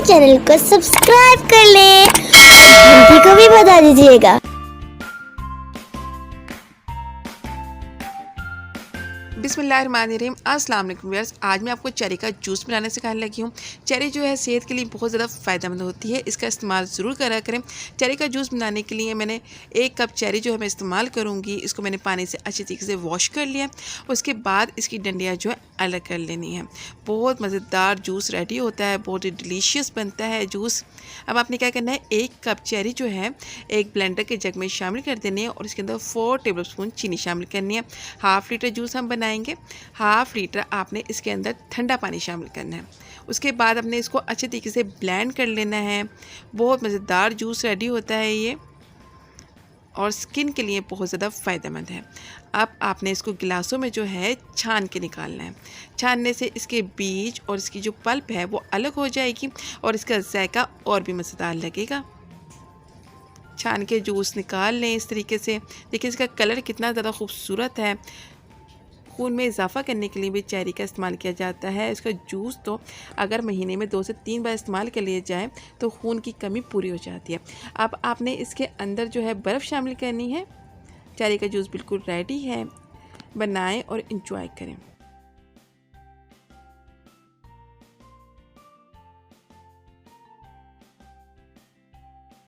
Channel को subscribe कर लें, घंटी को भी बता दीजिएगा। बिस्मिल्लाहिर्रहमानिर्रहीम। अस्सलाम वालेकुम व्यूअर्स। आज मैं आपको चेरी का जूस बनाने सिखाने लगी हूँ। चेरी जो है सेहत के लिए बहुत ज़्यादा फ़ायदेमंद होती है, इसका इस्तेमाल ज़रूर करा करें। चेरी का जूस बनाने के लिए मैंने 1 कप चेरी जो है मैं इस्तेमाल करूँगी। इसको मैंने पानी से अच्छी तरीके से वॉश कर लिया। उसके बाद इसकी डंडियाँ जो है अलग कर लेनी है। बहुत मज़ेदार जूस रेडी होता है, बहुत ही डिलीशियस बनता है जूस। अब आपने क्या करना है, 1 कप चेरी जो है एक ब्लेंडर के जग में शामिल कर देनी है और इसके अंदर 4 टेबल स्पून चीनी शामिल करनी है। हाफ़ लीटर जूस हम बनाएंगे। हाफ़ लीटर आपने इसके अंदर ठंडा पानी शामिल करना है। उसके बाद आपने इसको अच्छे तरीके से ब्लेंड कर लेना है। बहुत मज़ेदार जूस रेडी होता है ये और स्किन के लिए बहुत ज़्यादा फ़ायदेमंद है। अब आपने इसको गिलासों में जो है छान के निकालना है। छानने से इसके बीज और इसकी जो पल्प है वो अलग हो जाएगी और इसका जायका और भी मज़ेदार लगेगा। छान के जूस निकाल लें इस तरीके से। देखिए इसका कलर कितना ज़्यादा खूबसूरत है। खून में इजाफ़ा करने के लिए भी चेरी का इस्तेमाल किया जाता है। इसका जूस तो अगर महीने में 2 से 3 बार इस्तेमाल कर लिया जाए तो खून की कमी पूरी हो जाती है। अब आपने इसके अंदर जो है बर्फ़ शामिल करनी है। चेरी का जूस बिल्कुल रेडी है। बनाएं और इंजॉय करें।